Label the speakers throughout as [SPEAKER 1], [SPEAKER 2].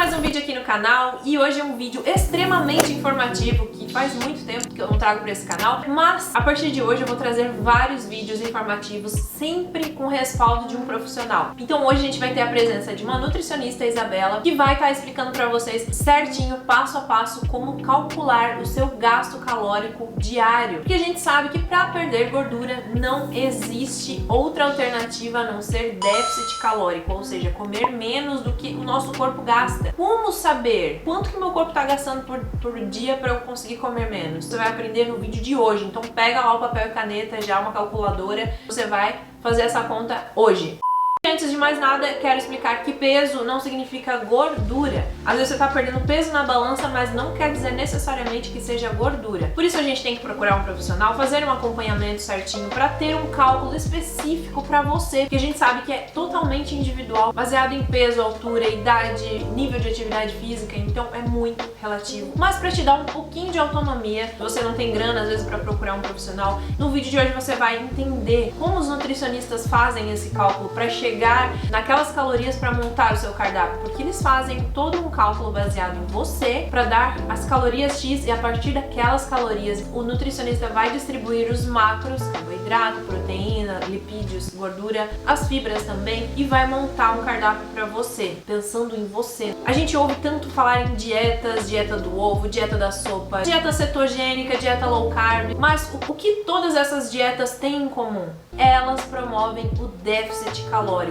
[SPEAKER 1] mais um vídeo aqui no canal e hoje é um vídeo extremamente informativo que faz muito tempo que eu não trago para esse canal, mas a partir de hoje eu vou trazer vários vídeos informativos sempre com respaldo de um profissional. Então hoje a gente vai ter a presença de uma nutricionista, Isabela, que vai estar explicando para vocês certinho, passo a passo, como calcular o seu gasto calórico diário. Porque a gente sabe que para perder gordura não existe outra alternativa a não ser déficit calórico, ou seja, comer menos do que o nosso corpo gasta. Como saber quanto que meu corpo está gastando por dia para eu conseguir comer menos? Você vai aprender no vídeo de hoje, então pega lá o papel e caneta, já uma calculadora, você vai fazer essa conta hoje. Antes de mais nada, quero explicar que peso não significa gordura. Às vezes você tá perdendo peso na balança, mas não quer dizer necessariamente que seja gordura. Por isso a gente tem que procurar um profissional, fazer um acompanhamento certinho para ter um cálculo específico para você, porque a gente sabe que é totalmente individual, baseado em peso, altura, idade, nível de atividade física, então é muito relativo. Mas para te dar um pouquinho de autonomia, você não tem grana às vezes para procurar um profissional, no vídeo de hoje você vai entender como os nutricionistas fazem esse cálculo para chegar naquelas calorias para montar o seu cardápio, porque eles fazem todo um cálculo baseado em você para dar as calorias X e a partir daquelas calorias o nutricionista vai distribuir os macros, carboidrato, proteína, lipídios, gordura, as fibras também e vai montar um cardápio para você, pensando em você. A gente ouve tanto falar em dietas, dieta do ovo, dieta da sopa, dieta cetogênica, dieta low carb, mas o que todas essas dietas têm em comum? Elas promovem o déficit calórico.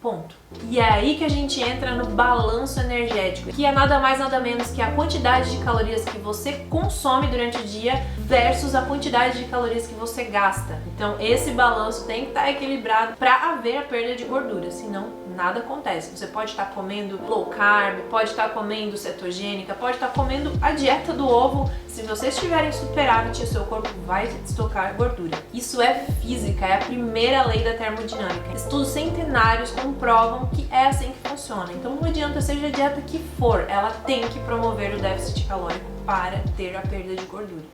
[SPEAKER 1] Ponto. E é aí que a gente entra no balanço energético, que é nada mais nada menos que a quantidade de calorias que você consome durante o dia versus a quantidade de calorias que você gasta. Então esse balanço tem que estar equilibrado para haver a perda de gordura, senão nada acontece. Você pode estar comendo low carb, pode estar comendo cetogênica, pode estar comendo a dieta do ovo. Se vocês estiverem superávit, o seu corpo vai estocar gordura. Isso é física, é a primeira lei da termodinâmica. Estudos centenários comprovam que é assim que funciona. Então não adianta seja a dieta que for, ela tem que promover o déficit calórico para ter a perda de gordura.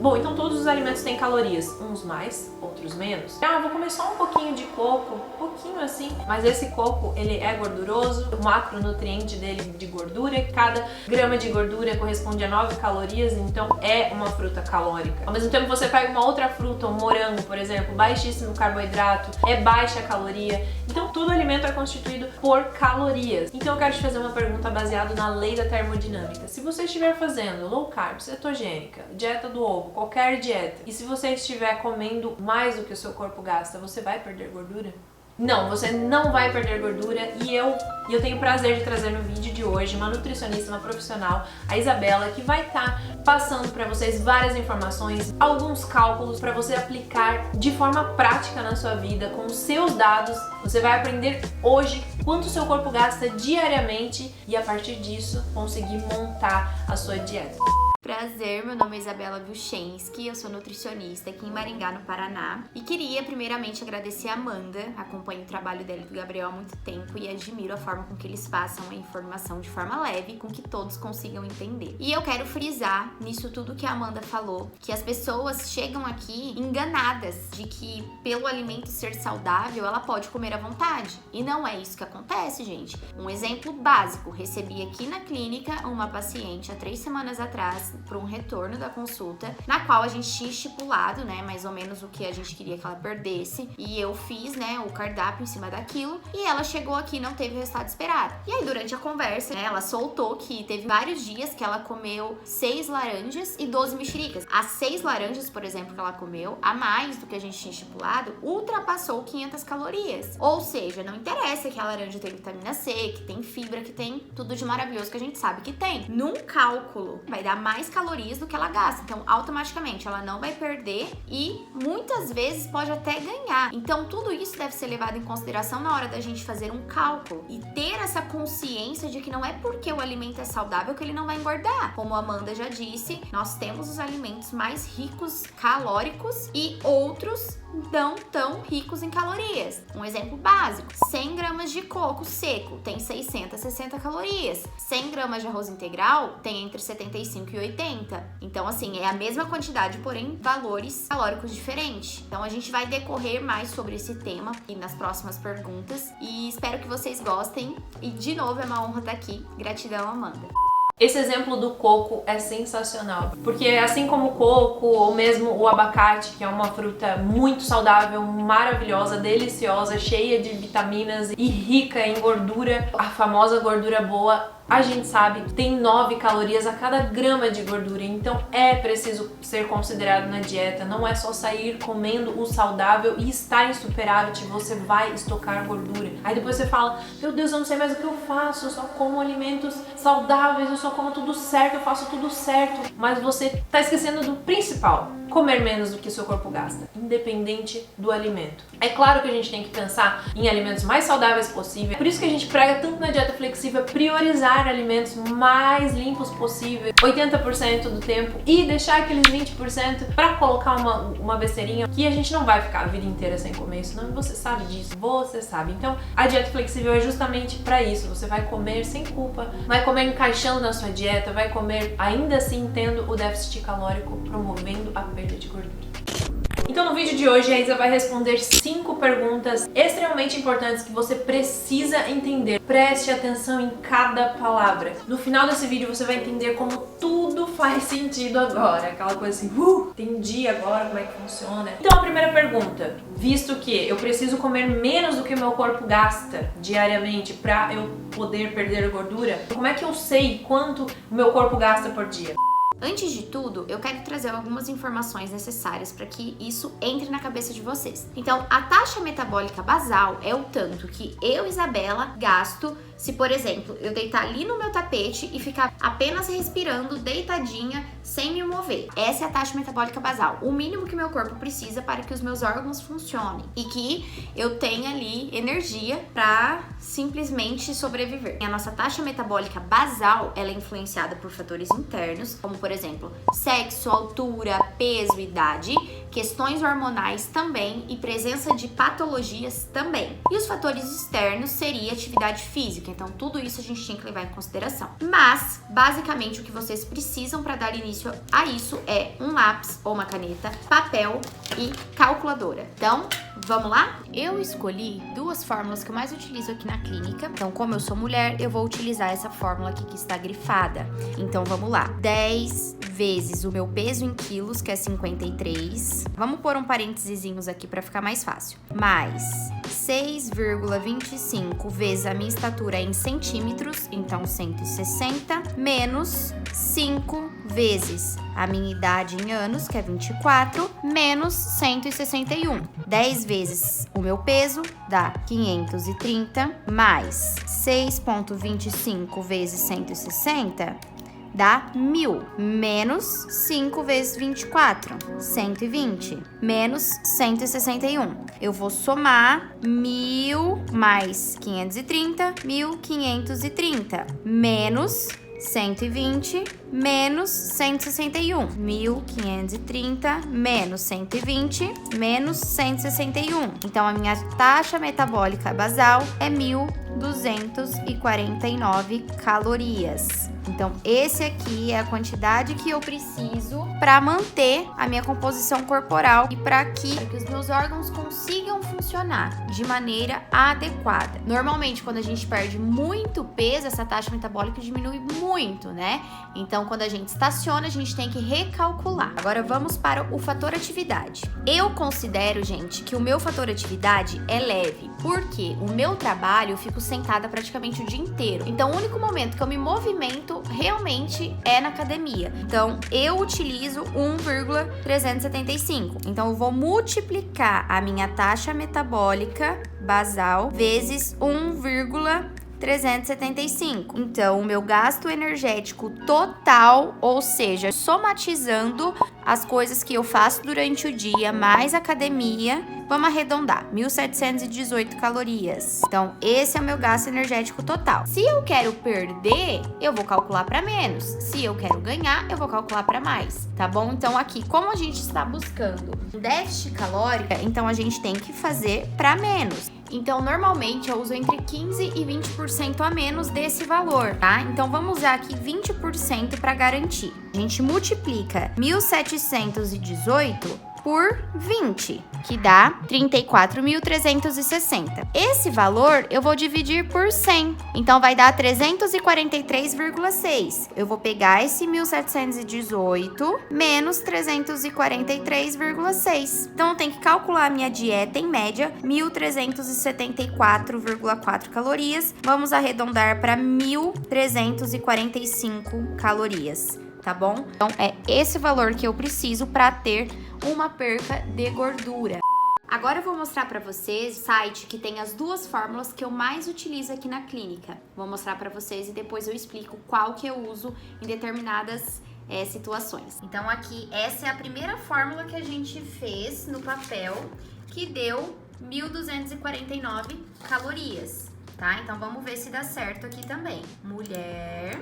[SPEAKER 1] Bom, então todos os alimentos têm calorias, uns mais, outros menos. Vou comer só um pouquinho de coco, pouquinho assim, mas esse coco, ele é gorduroso, o macronutriente dele de gordura, cada grama de gordura corresponde a 9 calorias, então é uma fruta calórica. Ao mesmo tempo você pega uma outra fruta, um morango, por exemplo, baixíssimo carboidrato, é baixa caloria, então todo alimento é constituído por calorias. Então eu quero te fazer uma pergunta baseada na lei da termodinâmica. Se você estiver fazendo low carb, cetogênica, dieta do ovo, qualquer dieta, e se você estiver comendo mais do que o seu corpo gasta, você vai perder gordura? Não, você não vai perder gordura e eu tenho o prazer de trazer no vídeo de hoje uma nutricionista, uma profissional, a Isabela, que vai estar passando para vocês várias informações, alguns cálculos para você aplicar de forma prática na sua vida, com os seus dados. Você vai aprender hoje quanto o seu corpo gasta diariamente e a partir disso conseguir montar a sua dieta.
[SPEAKER 2] Prazer, meu nome é Isabela Vilchensky, eu sou nutricionista aqui em Maringá, no Paraná. E queria primeiramente agradecer a Amanda, acompanho o trabalho dela e do Gabriel há muito tempo e admiro a forma com que eles passam a informação de forma leve, com que todos consigam entender. E eu quero frisar nisso tudo que a Amanda falou, que as pessoas chegam aqui enganadas de que pelo alimento ser saudável, ela pode comer à vontade. E não é isso que acontece, gente. Um exemplo básico, recebi aqui na clínica uma paciente há 3 semanas atrás, para um retorno da consulta, na qual a gente tinha estipulado, né, mais ou menos o que a gente queria que ela perdesse, e eu fiz, né, o cardápio em cima daquilo, e ela chegou aqui e não teve o resultado esperado. E aí, durante a conversa, né, ela soltou que teve vários dias que ela comeu 6 laranjas e 12 mexericas. As 6 laranjas, por exemplo, que ela comeu, a mais do que a gente tinha estipulado, ultrapassou 500 calorias. Ou seja, não interessa que a laranja tem vitamina C, que tem fibra, que tem tudo de maravilhoso que a gente sabe que tem. Num cálculo, vai dar mais calorias do que ela gasta, então automaticamente ela não vai perder e muitas vezes pode até ganhar. Então tudo isso deve ser levado em consideração na hora da gente fazer um cálculo e ter essa consciência de que não é porque o alimento é saudável que ele não vai engordar. Como a Amanda já disse, nós temos os alimentos mais ricos calóricos e outros não tão ricos em calorias. Um exemplo básico, 100 gramas de coco seco tem 660 calorias. 100 gramas de arroz integral tem entre 75 e 1080. Então, assim, é a mesma quantidade, porém valores calóricos diferentes. Então, a gente vai decorrer mais sobre esse tema e nas próximas perguntas. E espero que vocês gostem. E, de novo, é uma honra estar aqui. Gratidão, Amanda.
[SPEAKER 1] Esse exemplo do coco é sensacional, porque assim como o coco ou mesmo o abacate, que é uma fruta muito saudável, maravilhosa, deliciosa, cheia de vitaminas e rica em gordura, a famosa gordura boa, a gente sabe que tem 9 calorias a cada grama de gordura, então é preciso ser considerado na dieta. Não é só sair comendo o saudável e estar em superávit, você vai estocar gordura. Aí depois você fala, meu Deus, eu não sei mais o que eu faço, eu só como alimentos saudáveis, eu só como tudo certo, eu faço tudo certo. Mas você tá esquecendo do principal, comer menos do que seu corpo gasta, independente do alimento. É claro que a gente tem que pensar em alimentos mais saudáveis possível. Por isso que a gente prega tanto na dieta flexível priorizar alimentos mais limpos possível, 80% do tempo, e deixar aqueles 20% para colocar uma besteirinha que a gente não vai ficar a vida inteira sem comer isso, não. Você sabe disso, você sabe. Então a dieta flexível é justamente para isso. Você vai comer sem culpa, vai comer encaixando na sua dieta, vai comer ainda assim tendo o déficit calórico, promovendo a perda de gordura. Então no vídeo de hoje a Isa vai responder 5 perguntas extremamente importantes que você precisa entender. Preste atenção em cada palavra. No final desse vídeo você vai entender como tudo faz sentido agora. Aquela coisa assim, entendi agora como é que funciona. Então a primeira pergunta, visto que eu preciso comer menos do que meu corpo gasta diariamente para eu poder perder gordura, como é que eu sei quanto o meu corpo gasta por dia?
[SPEAKER 2] Antes de tudo, eu quero trazer algumas informações necessárias para que isso entre na cabeça de vocês. Então, a taxa metabólica basal é o tanto que eu, Isabela, gasto se, por exemplo, eu deitar ali no meu tapete e ficar apenas respirando deitadinha sem me mover. Essa é a taxa metabólica basal, o mínimo que meu corpo precisa para que os meus órgãos funcionem e que eu tenha ali energia para simplesmente sobreviver. A nossa taxa metabólica basal, ela é influenciada por fatores internos, como por exemplo, sexo, altura, peso, idade, questões hormonais também e presença de patologias também. E os fatores externos seria atividade física, então tudo isso a gente tem que levar em consideração. Mas, basicamente, o que vocês precisam para dar início a isso é um lápis ou uma caneta, papel e calculadora. Então, vamos lá? Eu escolhi 2 fórmulas que eu mais utilizo aqui na clínica. Então, como eu sou mulher, eu vou utilizar essa fórmula aqui que está grifada. Então, vamos lá. 10 vezes o meu peso em quilos, que é 53. Vamos pôr um parênteses aqui para ficar mais fácil. Mais 6,25 vezes a minha estatura em centímetros, então 160, menos 5 vezes a minha idade em anos, que é 24, menos 161. 10 vezes o meu peso dá 530, mais 6,25 vezes 160 dá 1000, menos 5 vezes 24, 120, menos 161. Eu vou somar 1000 mais 530, 1530, menos 120, menos 161. 1530, menos 120, menos 161. Então, a minha taxa metabólica basal é 1.249 calorias. Então, esse aqui é a quantidade que eu preciso para manter a minha composição corporal e para que os meus órgãos consigam funcionar de maneira adequada. Normalmente, quando a gente perde muito peso, essa taxa metabólica diminui muito, né? Então, quando a gente estaciona, a gente tem que recalcular. Agora, vamos para o fator atividade. Eu considero, gente, que o meu fator atividade é leve, porque o meu trabalho eu fico sentada praticamente o dia inteiro. Então, o único momento que eu me movimento realmente é na academia. Então, eu utilizo 1,375. Então, eu vou multiplicar a minha taxa metabólica basal vezes 1,375. Então, o meu gasto energético total, ou seja, somatizando as coisas que eu faço durante o dia, mais academia, vamos arredondar, 1.718 calorias. Então, esse é o meu gasto energético total. Se eu quero perder, eu vou calcular para menos. Se eu quero ganhar, eu vou calcular para mais, tá bom? Então, aqui, como a gente está buscando um déficit calórico, então a gente tem que fazer para menos. Então, normalmente eu uso entre 15 e 20% a menos desse valor, tá? Então, vamos usar aqui 20% para garantir. A gente multiplica 1.718 por 20, que dá 34.360. Esse valor eu vou dividir por 100, então vai dar 343,6. Eu vou pegar esse 1.718 menos 343,6. Então eu tenho que calcular a minha dieta em média, 1.374,4 calorias. Vamos arredondar para 1.345 calorias. Tá bom? Então, é esse valor que eu preciso para ter uma perca de gordura. Agora eu vou mostrar para vocês o site que tem as duas fórmulas que eu mais utilizo aqui na clínica. Vou mostrar para vocês e depois eu explico qual que eu uso em determinadas situações. Então, aqui, essa é a primeira fórmula que a gente fez no papel, que deu 1.249 calorias, tá? Então, vamos ver se dá certo aqui também. Mulher...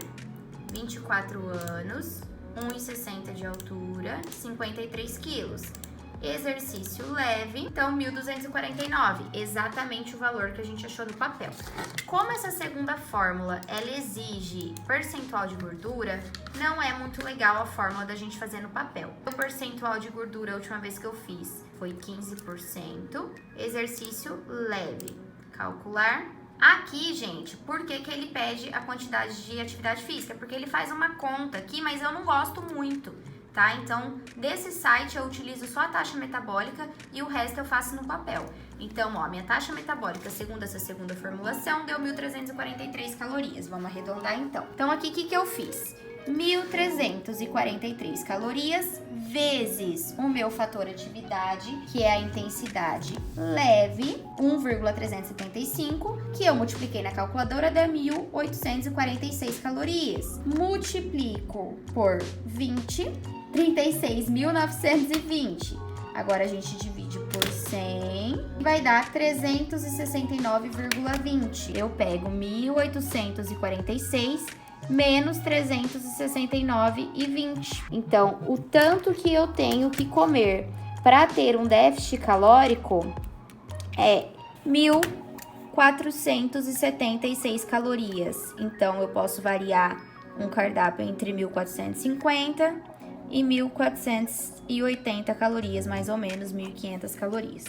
[SPEAKER 2] 24 anos, 1,60 de altura, 53 quilos. Exercício leve, então 1.249, exatamente o valor que a gente achou no papel. Como essa segunda fórmula, ela exige percentual de gordura, não é muito legal a fórmula da gente fazer no papel. O percentual de gordura, a última vez que eu fiz, foi 15%, exercício leve. Calcular. Aqui, gente, por que que ele pede a quantidade de atividade física? Porque ele faz uma conta aqui, mas eu não gosto muito, tá? Então, desse site eu utilizo só a taxa metabólica e o resto eu faço no papel. Então, ó, minha taxa metabólica, segundo essa segunda formulação, deu 1.343 calorias. Vamos arredondar, então. Então, aqui, o que que eu fiz? 1.343 calorias vezes o meu fator atividade, que é a intensidade leve, 1,375, que eu multipliquei na calculadora, dá 1.846 calorias. Multiplico por 20, 36.920. Agora a gente divide por 100, vai dar 369,20. Eu pego 1.846 menos 369,20. Então, o tanto que eu tenho que comer para ter um déficit calórico é 1.476 calorias. Então, eu posso variar um cardápio entre 1.450 e 1.480 calorias, mais ou menos 1.500 calorias.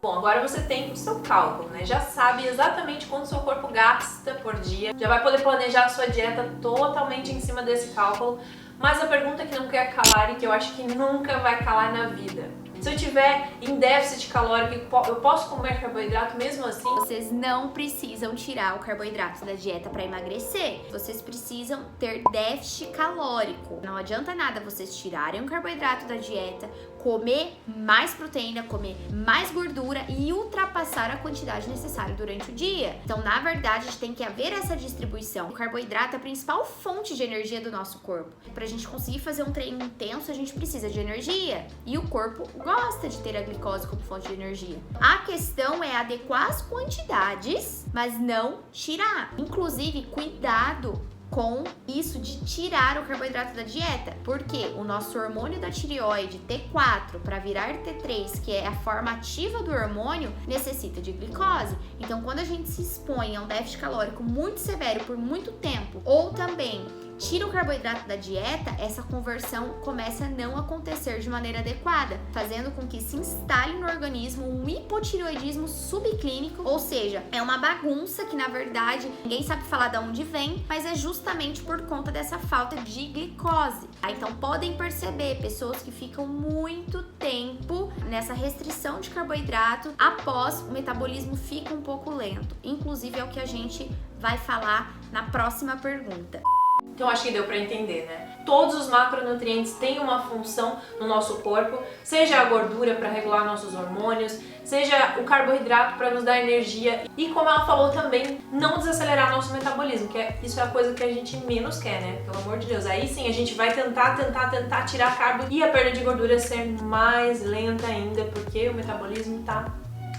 [SPEAKER 1] Bom, agora você tem o seu cálculo, né? Já sabe exatamente quanto o seu corpo gasta por dia. Já vai poder planejar a sua dieta totalmente em cima desse cálculo. Mas a pergunta que não quer calar e que eu acho que nunca vai calar na vida: se eu tiver em déficit calórico, eu posso comer carboidrato mesmo assim?
[SPEAKER 2] Vocês não precisam tirar o carboidrato da dieta para emagrecer. Vocês precisam ter déficit calórico. Não adianta nada vocês tirarem o carboidrato da dieta, comer mais proteína, comer mais gordura e ultrapassar a quantidade necessária durante o dia. Então, na verdade, tem que haver essa distribuição. O carboidrato é a principal fonte de energia do nosso corpo. Pra gente conseguir fazer um treino intenso, a gente precisa de energia. E o corpo gosta de ter a glicose como fonte de energia. A questão é adequar as quantidades, mas não tirar. Inclusive, cuidado com isso de tirar o carboidrato da dieta, porque o nosso hormônio da tireoide T4 para virar T3, que é a forma ativa do hormônio, necessita de glicose. Então, quando a gente se expõe a um déficit calórico muito severo por muito tempo, ou também tira o carboidrato da dieta, essa conversão começa a não acontecer de maneira adequada, fazendo com que se instale no organismo um hipotireoidismo subclínico, ou seja, é uma bagunça que na verdade ninguém sabe falar de onde vem, mas é justamente por conta dessa falta de glicose. Então podem perceber pessoas que ficam muito tempo nessa restrição de carboidrato, após o metabolismo fica um pouco lento. Inclusive é o que a gente vai falar na próxima pergunta.
[SPEAKER 1] Então acho que deu pra entender, né? Todos os macronutrientes têm uma função no nosso corpo, seja a gordura para regular nossos hormônios, seja o carboidrato para nos dar energia e, como ela falou também, não desacelerar nosso metabolismo, que isso é a coisa que a gente menos quer, né? Pelo amor de Deus. Aí sim a gente vai tentar tirar carbo e a perda de gordura ser mais lenta ainda, porque o metabolismo tá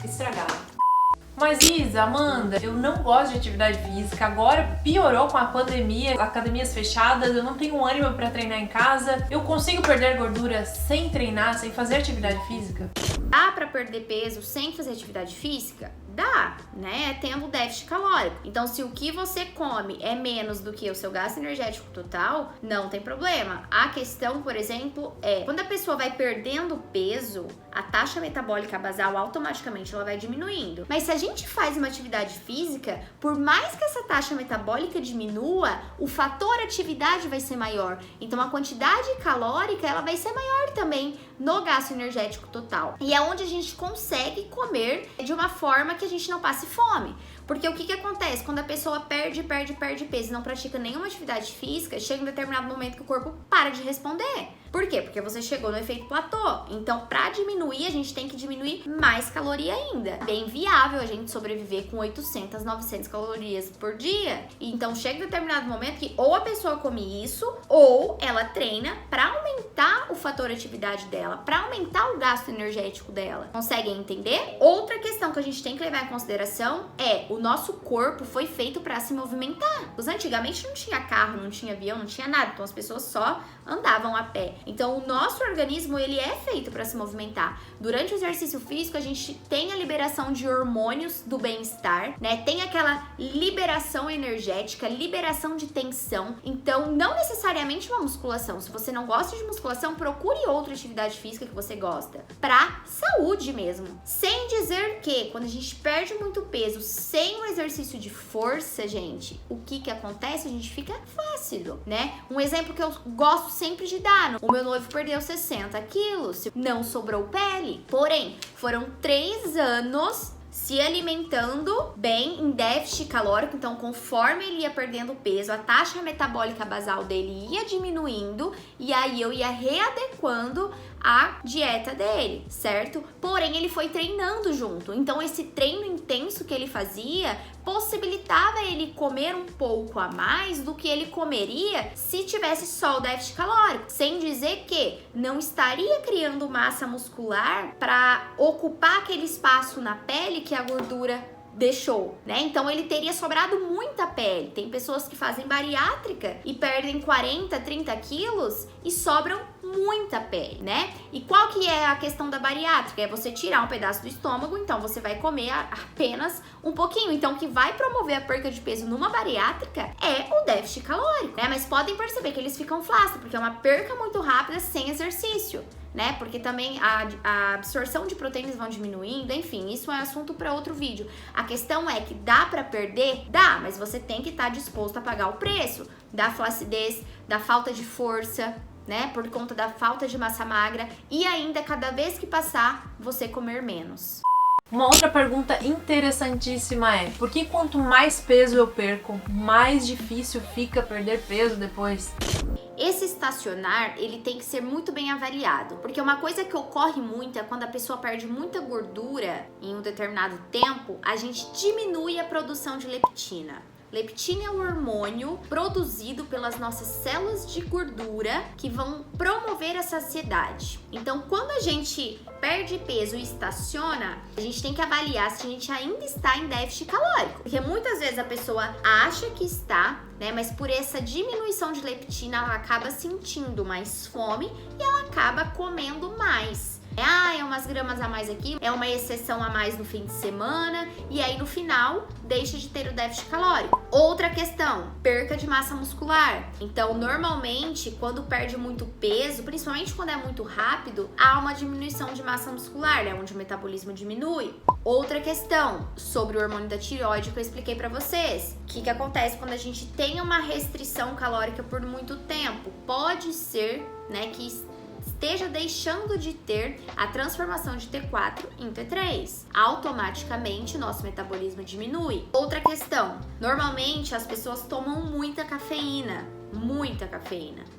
[SPEAKER 1] estragado. Mas Isa, Amanda, eu não gosto de atividade física, agora piorou com a pandemia, academias fechadas, eu não tenho ânimo para treinar em casa, eu consigo perder gordura sem treinar, sem fazer atividade física?
[SPEAKER 2] Dá para perder peso sem fazer atividade física? Dá, né? Tendo déficit calórico. Então, se o que você come é menos do que o seu gasto energético total, não tem problema. A questão, por exemplo, é quando a pessoa vai perdendo peso, a taxa metabólica basal automaticamente ela vai diminuindo. Mas se a gente faz uma atividade física, por mais que essa taxa metabólica diminua, o fator atividade vai ser maior. Então, a quantidade calórica ela vai ser maior também no gasto energético total. E é onde a gente consegue comer de uma forma que a gente não passe fome. Porque o que acontece? Quando a pessoa perde peso e não pratica nenhuma atividade física, chega um determinado momento que o corpo para de responder. Por quê? Porque você chegou no efeito platô. Então, para diminuir, a gente tem que diminuir mais caloria ainda. Bem viável a gente sobreviver com 800, 900 calorias por dia. Então, chega um determinado momento que ou a pessoa come isso, ou ela treina para aumentar o fator atividade dela, para aumentar o gasto energético dela. Conseguem entender? Outra questão que a gente tem que levar em consideração é o nosso corpo foi feito para se movimentar. Antigamente não tinha carro, não tinha avião, não tinha nada. Então, as pessoas só andavam a pé. Então, o nosso organismo, ele é feito para se movimentar. Durante o exercício físico, a gente tem a liberação de hormônios do bem-estar, né? Tem aquela liberação energética, liberação de tensão. Então, não necessariamente uma musculação. Se você não gosta de musculação, procure outra atividade física que você gosta. Pra saúde mesmo. Sem dizer que, quando a gente perde muito peso sem o exercício de força, gente, o que acontece? A gente fica flácido, né? Um exemplo que eu gosto sempre de dar. O meu noivo perdeu 60 quilos, não sobrou pele. Porém, foram 3 anos se alimentando bem em déficit calórico. Então, conforme ele ia perdendo peso, a taxa metabólica basal dele ia diminuindo e aí eu ia readequando a dieta dele, certo? Porém, ele foi treinando junto. Então, esse treino intenso que ele fazia possibilitava ele comer um pouco a mais do que ele comeria se tivesse só o déficit calórico. Sem dizer que não estaria criando massa muscular para ocupar aquele espaço na pele que a gordura deixou, né? Então ele teria sobrado muita pele. Tem pessoas que fazem bariátrica e perdem 40, 30 quilos e sobram muita pele, né? E qual que é a questão da bariátrica? É você tirar um pedaço do estômago, então você vai comer apenas um pouquinho. Então o que vai promover a perca de peso numa bariátrica é o déficit calórico, né? Mas podem perceber que eles ficam flácidos, porque é uma perca muito rápida sem exercício, né? Porque também a absorção de proteínas vão diminuindo, enfim, isso é assunto para outro vídeo. A questão é que dá para perder? Dá, mas você tem que estar disposto a pagar o preço da flacidez, da falta de força, né? Por conta da falta de massa magra e ainda cada vez que passar, você comer menos.
[SPEAKER 1] Uma outra pergunta interessantíssima é: por que quanto mais peso eu perco, mais difícil fica perder peso depois?
[SPEAKER 2] Esse estacionar, ele tem que ser muito bem avaliado, porque uma coisa que ocorre muito é quando a pessoa perde muita gordura em um determinado tempo, a gente diminui a produção de leptina. Leptina é um hormônio produzido pelas nossas células de gordura que vão promover a saciedade. Então, quando a gente perde peso e estaciona, a gente tem que avaliar se a gente ainda está em déficit calórico. Porque muitas vezes a pessoa acha que está, né? Mas por essa diminuição de leptina, ela acaba sentindo mais fome e ela acaba comendo mais. É umas gramas a mais aqui, é uma exceção a mais no fim de semana e aí no final deixa de ter o déficit calórico. Outra questão, perca de massa muscular. Então, normalmente, quando perde muito peso, principalmente quando é muito rápido, há uma diminuição de massa muscular, né? Onde o metabolismo diminui. Outra questão, sobre o hormônio da tireoide que eu expliquei pra vocês. O que acontece quando a gente tem uma restrição calórica por muito tempo? Pode ser, né, que esteja deixando de ter a transformação de T4 em T3. Automaticamente, nosso metabolismo diminui. Outra questão, normalmente as pessoas tomam muita cafeína,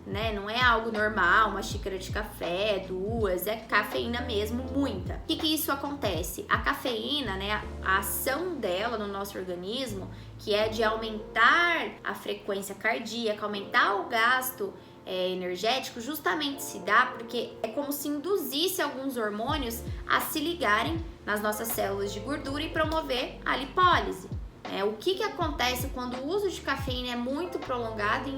[SPEAKER 2] né? Não é algo normal, uma xícara de café, 2, é cafeína mesmo, muita. O que isso acontece? A cafeína, né, a ação dela no nosso organismo, que é de aumentar a frequência cardíaca, aumentar o gasto energético, justamente se dá porque é como se induzisse alguns hormônios a se ligarem nas nossas células de gordura e promover a lipólise. O que acontece quando o uso de cafeína é muito prolongado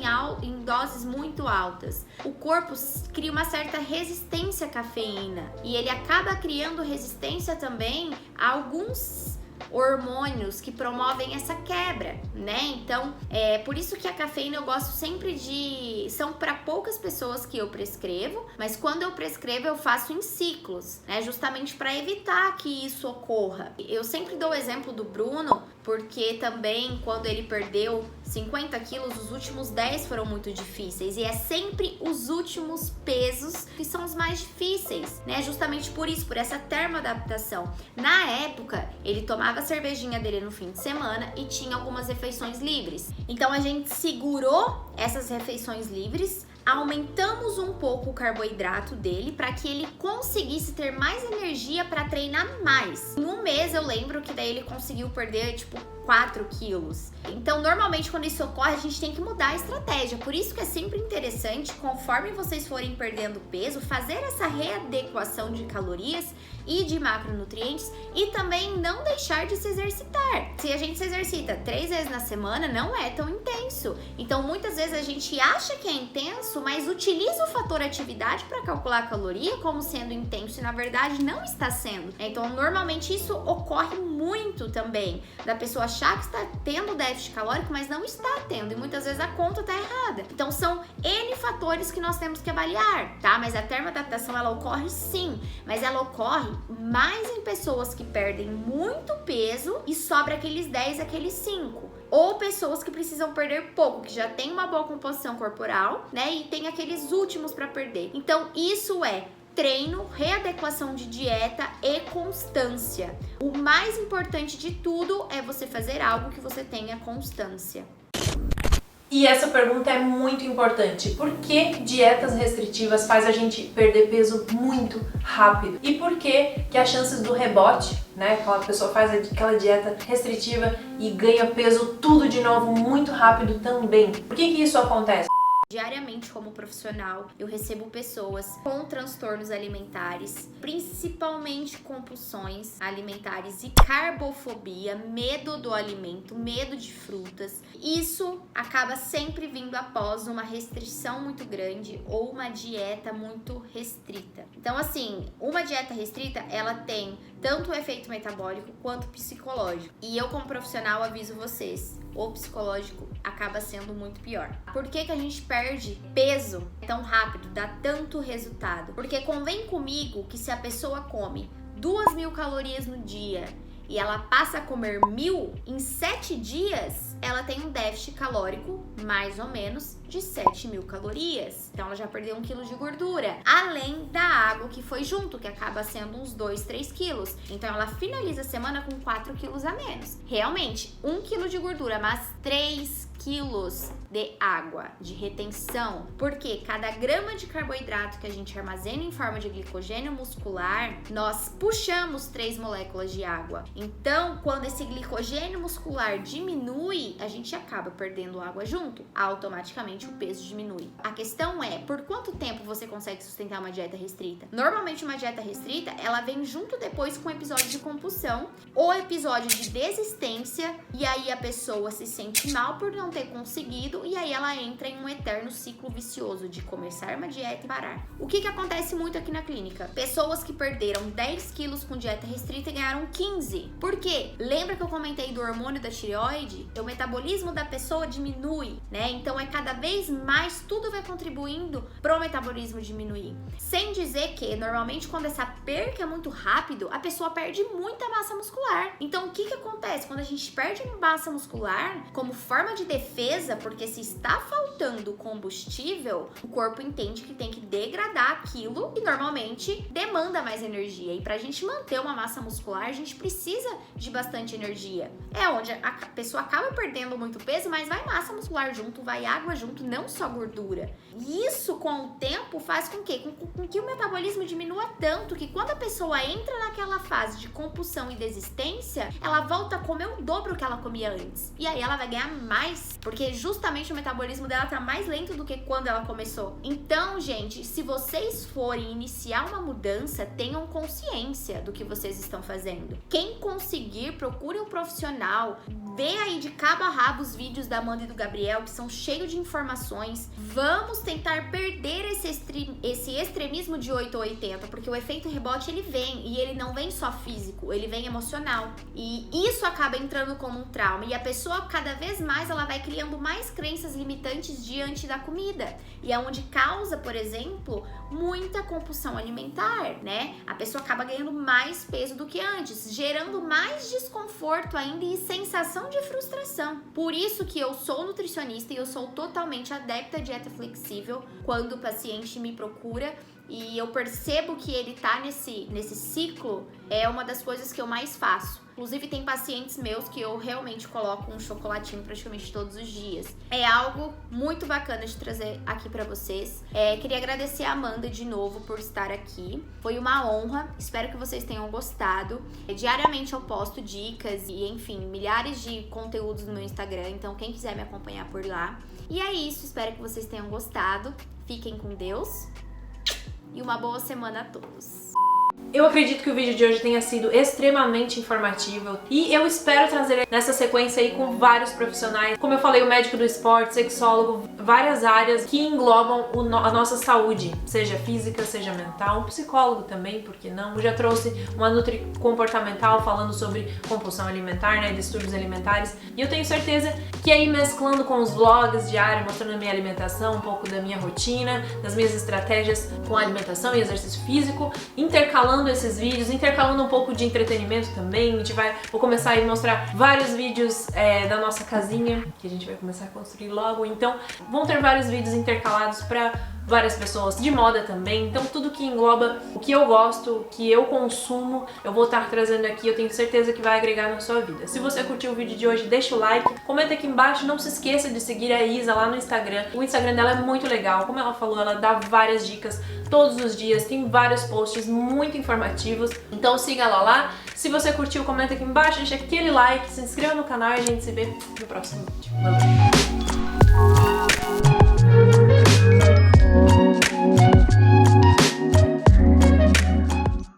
[SPEAKER 2] em doses muito altas? O corpo cria uma certa resistência à cafeína e ele acaba criando resistência também a alguns hormônios que promovem essa quebra, né? Então, é por isso que a cafeína eu gosto sempre de... São para poucas pessoas que eu prescrevo, mas quando eu prescrevo eu faço em ciclos, né? Justamente para evitar que isso ocorra. Eu sempre dou o exemplo do Bruno, porque também quando ele perdeu 50 quilos, os últimos 10 foram muito difíceis. E é sempre os últimos pesos que são os mais difíceis, né? Justamente por isso, por essa termoadaptação. Na época, ele tomava a cervejinha dele no fim de semana e tinha algumas refeições livres. Então a gente segurou essas refeições livres, aumentamos um pouco o carboidrato dele para que ele conseguisse ter mais energia para treinar mais. Em um mês eu lembro que daí ele conseguiu perder tipo 4 quilos. Então, normalmente quando isso ocorre, a gente tem que mudar a estratégia. Por isso que é sempre interessante, conforme vocês forem perdendo peso, fazer essa readequação de calorias e de macronutrientes e também não deixar de se exercitar. Se a gente se exercita 3 vezes na semana, não é tão intenso. Então, muitas vezes a gente acha que é intenso, mas utiliza o fator atividade para calcular a caloria como sendo intenso e na verdade não está sendo. Então, normalmente isso ocorre muito também, da pessoa achar que está tendo déficit calórico, mas não está tendo, e muitas vezes a conta está errada. Então são N fatores que nós temos que avaliar, tá? Mas a termoadaptação ela ocorre sim, mas ela ocorre mais em pessoas que perdem muito peso e sobra aqueles 10, aqueles 5. Ou pessoas que precisam perder pouco, que já tem uma boa composição corporal, né? E tem aqueles últimos para perder. Então isso é treino, readequação de dieta e constância. O mais importante de tudo é você fazer algo que você tenha constância.
[SPEAKER 1] E essa pergunta é muito importante. Por que dietas restritivas faz a gente perder peso muito rápido? E por que as chances do rebote, né? Aquela pessoa faz aquela dieta restritiva e ganha peso tudo de novo muito rápido também. Por que isso acontece?
[SPEAKER 2] Diariamente, como profissional, eu recebo pessoas com transtornos alimentares, principalmente compulsões alimentares e carbofobia, medo do alimento, medo de frutas. Isso acaba sempre vindo após uma restrição muito grande ou uma dieta muito restrita. Então, assim, uma dieta restrita, ela tem tanto o efeito metabólico quanto psicológico. E eu, como profissional, aviso vocês, o psicológico acaba sendo muito pior. Por que a gente perde peso tão rápido, dá tanto resultado? Porque convém comigo que se a pessoa come 2.000 calorias no dia e ela passa a comer 1.000 em 7 dias, ela tem um déficit calórico mais ou menos de 7.000 calorias. Então ela já perdeu 1 quilo de gordura, além da água que foi junto, que acaba sendo uns 2, 3 quilos. Então ela finaliza a semana com 4 quilos a menos. Realmente, 1 quilo de gordura, mas 3 quilos de água, de retenção, porque cada grama de carboidrato que a gente armazena em forma de glicogênio muscular, nós puxamos 3 moléculas de água. Então, quando esse glicogênio muscular diminui, a gente acaba perdendo água junto. Automaticamente o peso diminui. A questão é, por quanto tempo você consegue sustentar uma dieta restrita? Normalmente uma dieta restrita, ela vem junto depois com o episódio de compulsão ou episódio de desistência, e aí a pessoa se sente mal por não ter conseguido, e aí ela entra em um eterno ciclo vicioso de começar uma dieta e parar. O que acontece muito aqui na clínica? Pessoas que perderam 10 quilos com dieta restrita e ganharam 15. Por quê? Lembra que eu comentei do hormônio da tireoide? O metabolismo da pessoa diminui, né? Então é cada vez mais, tudo vai contribuindo pro metabolismo diminuir. Sem dizer que, normalmente, quando essa perca é muito rápido, a pessoa perde muita massa muscular. Então o que acontece? Quando a gente perde massa muscular, como forma de defesa, porque se está faltando combustível, o corpo entende que tem que degradar aquilo e normalmente demanda mais energia. E pra gente manter uma massa muscular, a gente precisa de bastante energia. É onde a pessoa acaba perdendo muito peso, mas vai massa muscular junto, vai água junto, não só gordura. E isso, com o tempo, faz com que o metabolismo diminua tanto que quando a pessoa entra naquela fase de compulsão e desistência, ela volta a comer o dobro que ela comia antes. E aí ela vai ganhar mais, porque justamente o metabolismo dela tá mais lento do que quando ela começou. Então, gente, se vocês forem iniciar uma mudança, tenham consciência do que vocês estão fazendo. Quem conseguir, procure um profissional, vê aí de cabo a rabo os vídeos da Amanda e do Gabriel, Gabriel, que são cheios de informações. Vamos tentar perder esse extremismo de 8 ou 80, porque o efeito rebote ele vem, e ele não vem só físico, ele vem emocional. E isso acaba entrando como um trauma, e a pessoa cada vez mais ela vai criando mais crenças limitantes diante da comida. E é onde causa, por exemplo, muita compulsão alimentar, né? A pessoa acaba ganhando mais peso do que antes, gerando mais desconforto ainda e sensação de frustração. Por isso que eu sou nutricionista e eu sou totalmente adepta à dieta flexível quando o paciente me procura e eu percebo que ele tá nesse ciclo, é uma das coisas que eu mais faço. Inclusive tem pacientes meus que eu realmente coloco um chocolatinho praticamente todos os dias. É algo muito bacana de trazer aqui pra vocês. Queria agradecer a Amanda de novo por estar aqui. Foi uma honra, espero que vocês tenham gostado. Diariamente eu posto dicas e, enfim, milhares de conteúdos no meu Instagram, então quem quiser me acompanhar por lá. E é isso, espero que vocês tenham gostado. Fiquem com Deus e uma boa semana a todos.
[SPEAKER 1] Eu acredito que o vídeo de hoje tenha sido extremamente informativo e eu espero trazer nessa sequência aí com vários profissionais, como eu falei, o médico do esporte, sexólogo, várias áreas que englobam a nossa saúde, seja física, seja mental, um psicólogo também, por que não? Eu já trouxe uma nutri-comportamental falando sobre compulsão alimentar, né, distúrbios alimentares, e eu tenho certeza que aí mesclando com os vlogs diários, mostrando a minha alimentação, um pouco da minha rotina, das minhas estratégias com alimentação e exercício físico, intercalando esses vídeos, intercalando um pouco de entretenimento também. Vou começar a mostrar vários vídeos da nossa casinha, que a gente vai começar a construir logo, então vão ter vários vídeos intercalados para várias pessoas, de moda também, então tudo que engloba o que eu gosto, o que eu consumo, eu vou estar trazendo aqui, eu tenho certeza que vai agregar na sua vida. Se você curtiu o vídeo de hoje, deixa o like, comenta aqui embaixo, não se esqueça de seguir a Isa lá no Instagram, o Instagram dela é muito legal, como ela falou, ela dá várias dicas todos os dias, tem vários posts muito informativos, então siga ela lá. Se você curtiu, comenta aqui embaixo, deixa aquele like, se inscreva no canal e a gente se vê no próximo vídeo. Valeu!